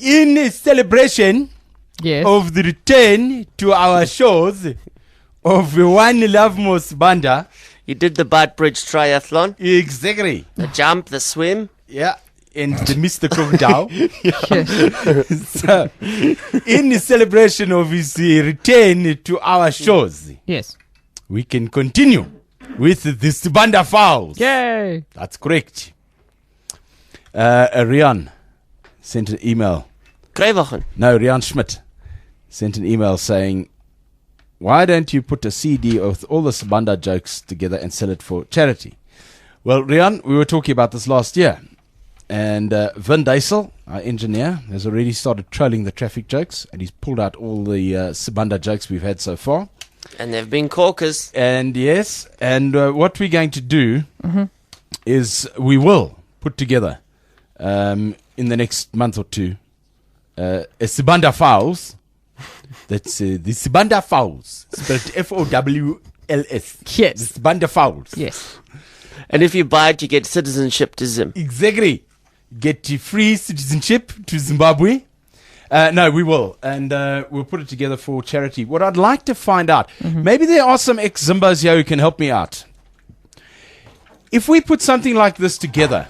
in celebration of the return to our shows of One Love More Sibanda. You did the Bart Bridge triathlon. Exactly. The jump, the swim. Yeah. And the Mr. Crocodile. So, in celebration of his return to our shows, yes, we can continue with the Sibanda Fowls. Yay! That's correct. Rian sent an email. Rian Schmidt sent an email saying, why don't you put a CD of all the Sibanda jokes together and sell it for charity? Well, Rian, we were talking about this last year. And Vin Diesel, our engineer, has already started trolling the traffic jokes. And he's pulled out all the Sibanda jokes we've had so far. And they've been corkers. And yes, and what we're going to do is we will put together in the next month or two a Sibanda Fowls. That's the Sibanda Fowls, spelled F-O-W-L-S. Yes. The Sibanda Fowls. Yes. And if you buy it, you get citizenship to Zim. Exactly. Get free citizenship to Zimbabwe. No, we will. And we'll put it together for charity. What I'd like to find out, maybe there are some ex-Zimbos here who can help me out. If we put something like this together,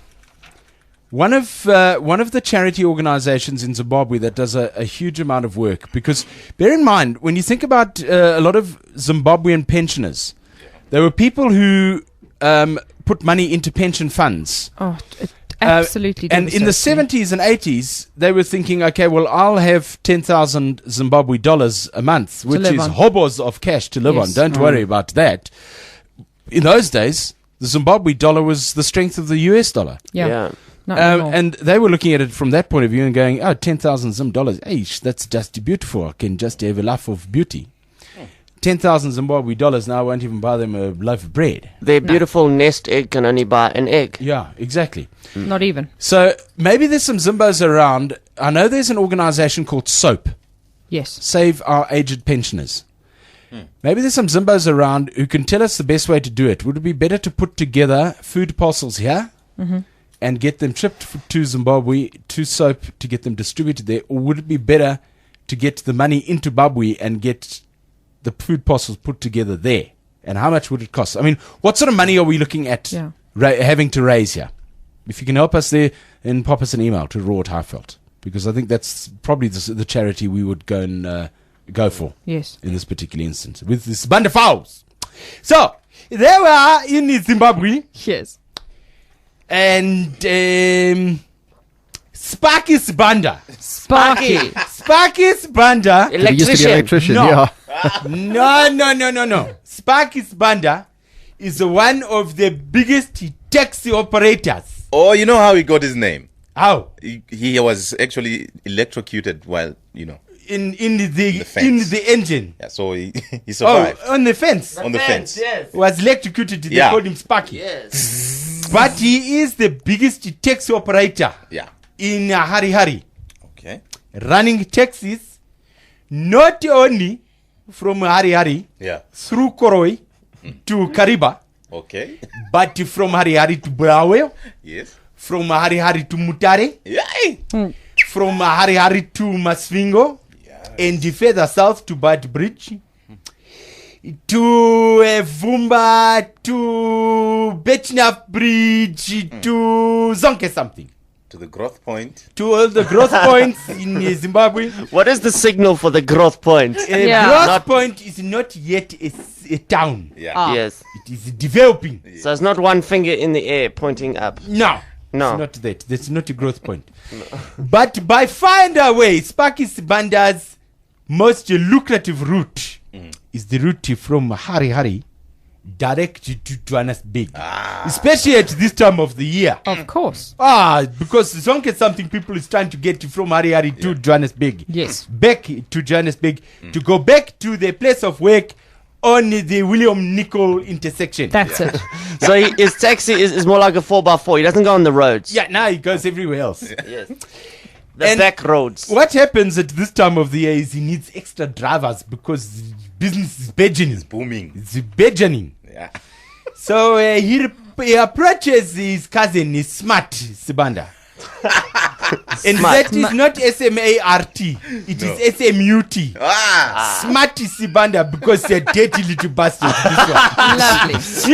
one of the charity organizations in Zimbabwe that does a huge amount of work, because bear in mind, when you think about a lot of Zimbabwean pensioners, there were people who put money into pension funds. Oh, absolutely. And in the 70s and 80s, they were thinking, okay, well, I'll have 10,000 Zimbabwe dollars a month, which is hobos of cash to live on. Don't worry about that. In those days, the Zimbabwe dollar was the strength of the US dollar. Yeah. And they were looking at it from that point of view and going, oh, 10,000 Zim dollars. Hey, that's just beautiful. I can just have a laugh of beauty. 10,000 Zimbabwe dollars now won't even buy them a loaf of bread. Their beautiful nest egg can only buy an egg. Yeah, exactly. Not even. So maybe there's some Zimbos around. I know there's an organization called SOAP. Yes. Save Our Aged Pensioners. Maybe there's some Zimbos around who can tell us the best way to do it. Would it be better to put together food parcels here and get them shipped to Zimbabwe, to SOAP, to get them distributed there? Or would it be better to get the money into Zimbabwe and get the food parcels put together there? And how much would it cost? I mean, what sort of money are we looking at having to raise here? If you can help us there, then pop us an email to raw@highfelt, because I think that's probably the charity we would go and go for. Yes. In this particular instance, with this Sibanda Fowls. So there we are in Zimbabwe. Yes. And Sparky Sibanda. Sparky Sibanda. He used to be an electrician, No. No. Sparky Sibanda is one of the biggest taxi operators. Oh, you know how he got his name? How? He was actually electrocuted while, in the engine. Yeah, so he survived. Oh, on the fence. On the fence. Yes. Was electrocuted. They called him Sparky. Yes. But he is the biggest taxi operator. Yeah. In Harihari. Okay. Running taxis, not only from Harihari through Koroi to Kariba, okay, but from Harihari to Bulawayo, yes, from Harihari to Mutare, from Harihari to Masvingo, and further south to Bad Bridge, to Vumba, to Betnaf Bridge, to Zonke something. To the growth point. To all the growth points in Zimbabwe. What is the signal for the growth point? Growth point is not yet a town. Yeah. Yes. It is developing. So it's not one finger in the air pointing up. No. No. It's not that. That's not a growth point. But by far way, Sparky Sibanda's most lucrative route is the route from Harihari direct to Johannesburg, especially at this time of the year. Of course. Because Zonke something people is trying to get from Harihari to Johannesburg. Yes. Back to Johannesburg to go back to the place of work on the William Nicol intersection. That's it. So his taxi is more like a 4x4. He doesn't go on the roads. Yeah, now he goes everywhere else. Yes. The back roads. What happens at this time of the year is he needs extra drivers because business is burgeoning. It's booming. It's burgeoning. Yeah. So he approaches his cousin, Smut Sibanda. And that is not S-M-A-R-T. It is S-M-U-T. Smut Sibanda, because they're dirty little bastards. This one. Lovely. Jesus,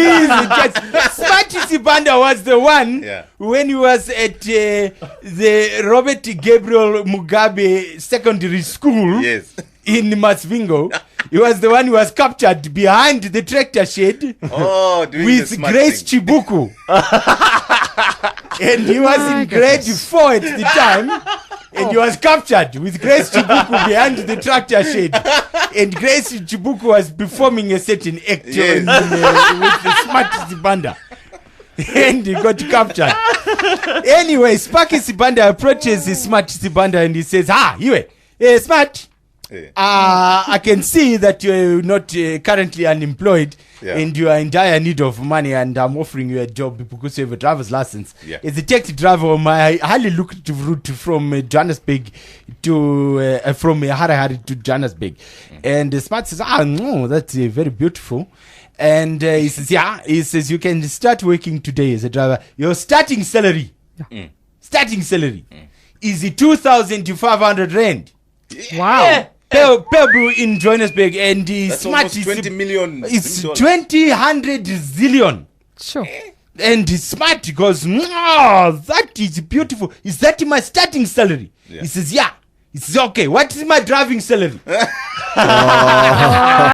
Smut Sibanda was the one when he was at the Robert Gabriel Mugabe Secondary School in Masvingo. He was the one who was captured behind the tractor shed with Grace Chibuku. And he was in grade 4 at the time. And he was captured with Grace Chibuku behind the tractor shed. And Grace Chibuku was performing a certain act with the Smut Sibanda. And he got captured. Anyway, Sparky Sibanda approaches the Smut Sibanda and he says, you Smut. I can see that you're not currently unemployed and you are in dire need of money, and I'm offering you a job because you have a driver's license. As a taxi driver on my highly lucrative route from Johannesburg to from Harare to Johannesburg. And Smart says, no, that's very beautiful. And he says, you can start working today as a driver. Your starting salary is 2,500 rand. Wow. Pebu in Johannesburg, and that's Smart almost 20 million. It's 200 zillion. Sure. And Smart goes, no, that is beautiful. Is that my starting salary? He says, yeah. He says, okay, what is my driving salary?